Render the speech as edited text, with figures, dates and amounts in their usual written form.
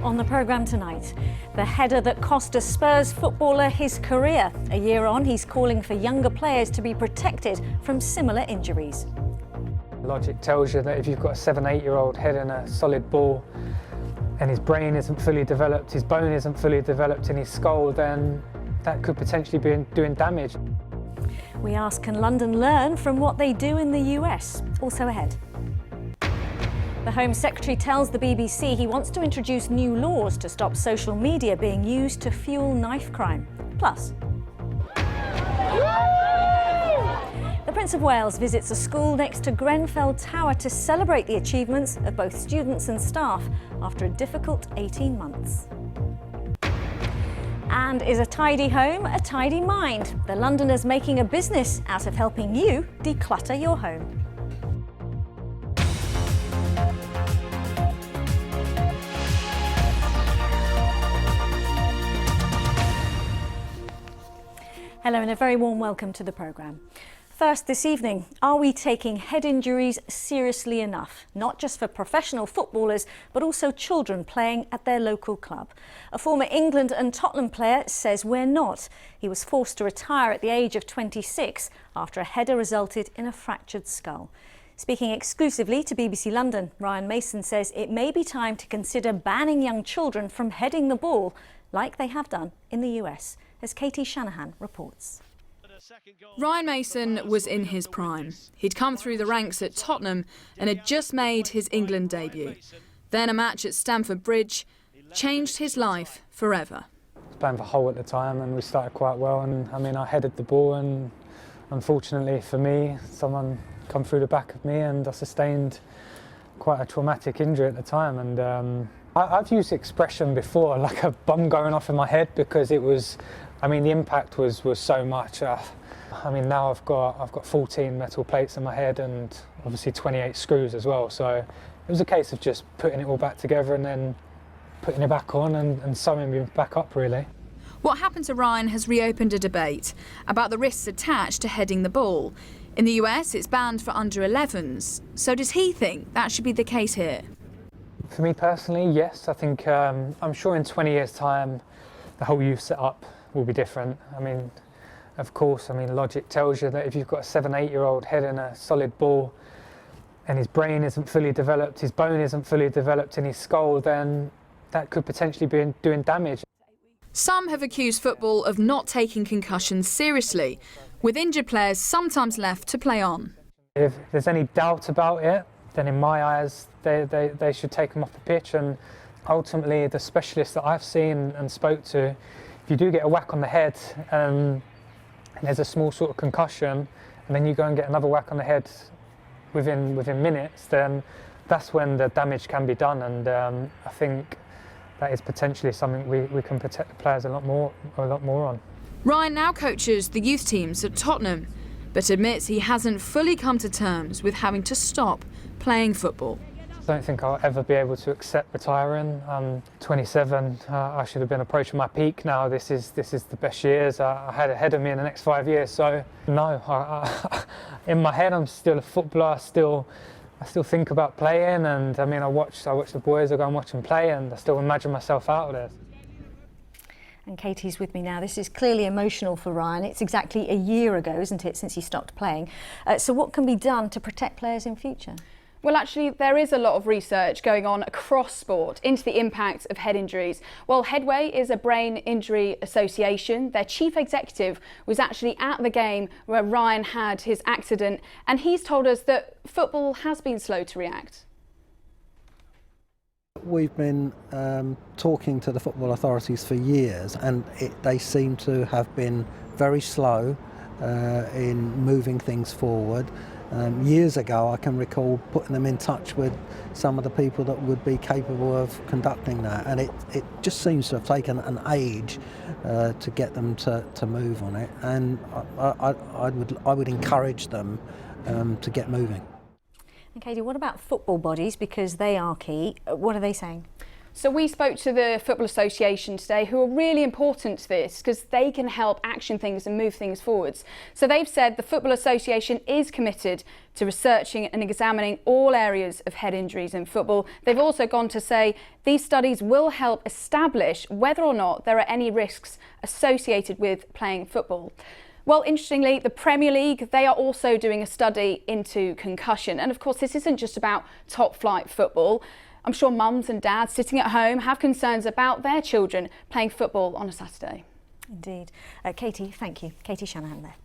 On the programme tonight, the header that cost a Spurs footballer his career. A year on, he's calling for younger players to be protected from similar injuries. Logic tells you that if you've got a 7-8-year-old heading a solid ball and his brain isn't fully developed, his bone isn't fully developed in his skull, then that could potentially be doing damage. We ask, can London learn from what they do in the US? Also ahead. The Home Secretary tells the BBC he wants to introduce new laws to stop social media being used to fuel knife crime. Plus, the Prince of Wales visits a school next to Grenfell Tower to celebrate the achievements of both students and staff after a difficult 18 months. And is a tidy home a tidy mind? The Londoners making a business out of helping you declutter your home. Hello and a very warm welcome to the programme. First this evening, are we taking head injuries seriously enough? Not just for professional footballers, but also children playing at their local club. A former England and Tottenham player says we're not. He was forced to retire at the age of 26 after a header resulted in a fractured skull. Speaking exclusively to BBC London, Ryan Mason says it may be time to consider banning young children from heading the ball, like they have done in the US, as Katie Shanahan reports. Ryan Mason was in his prime. He'd come through the ranks at Tottenham and had just made his England debut. Then a match at Stamford Bridge changed his life forever. I was playing for Hull at the time and we started quite well, and I headed the ball and unfortunately for me, someone come through the back of me and I sustained quite a traumatic injury at the time. And I've used expression before, like a bomb going off in my head, because it was, the impact was so much. Now I've got 14 metal plates in my head and obviously 28 screws as well. So it was a case of just putting it all back together and then putting it back on and sewing me back up, really. What happened to Ryan has reopened a debate about the risks attached to heading the ball. In the US, it's banned for under 11s. So does he think that should be the case here? For me personally, yes. I think I'm sure in 20 years' time, the whole youth setup will be different. Of course, logic tells you that if you've got a 7-8-year-old heading a solid ball and his brain isn't fully developed, his bone isn't fully developed in his skull, then that could potentially be doing damage. Some have accused football of not taking concussions seriously, with injured players sometimes left to play on. If there's any doubt about it, then in my eyes, they should take them off the pitch. And ultimately, the specialists that I've seen and spoke to, if you do get a whack on the head and there's a small sort of concussion, and then you go and get another whack on the head within minutes, then that's when the damage can be done. And I think that is potentially something we can protect the players a lot more on. Ryan now coaches the youth teams at Tottenham, but admits he hasn't fully come to terms with having to stop playing football. I don't think I'll ever be able to accept retiring. I'm 27. I should have been approaching my peak now. This is the best years I had ahead of me in the next 5 years. So no, in my head I'm still a footballer. I still think about playing, and I watch the boys. I go and watch them play, and I still imagine myself out there. And Katie's with me now. This is clearly emotional for Ryan. It's exactly a year ago, isn't it, since he stopped playing. So what can be done to protect players in future? Well, actually, there is a lot of research going on across sport into the impact of head injuries. Well, Headway is a brain injury association. Their chief executive was actually at the game where Ryan had his accident, and he's told us that football has been slow to react. We've been talking to the football authorities for years, and they seem to have been very slow in moving things forward. Years ago, I can recall putting them in touch with some of the people that would be capable of conducting that, and it just seems to have taken an age to get them to move on it. And I would encourage them to get moving. And Katie, what about football bodies, because they are key? What are they saying? So we spoke to the Football Association today, who are really important to this because they can help action things and move things forwards. So they've said the Football Association is committed to researching and examining all areas of head injuries in football. They've also gone to say these studies will help establish whether or not there are any risks associated with playing football. Well, interestingly, the Premier League, they are also doing a study into concussion. And of course, this isn't just about top flight football. I'm sure mums and dads sitting at home have concerns about their children playing football on a Saturday. Indeed. Katie, thank you. Katie Shanahan there.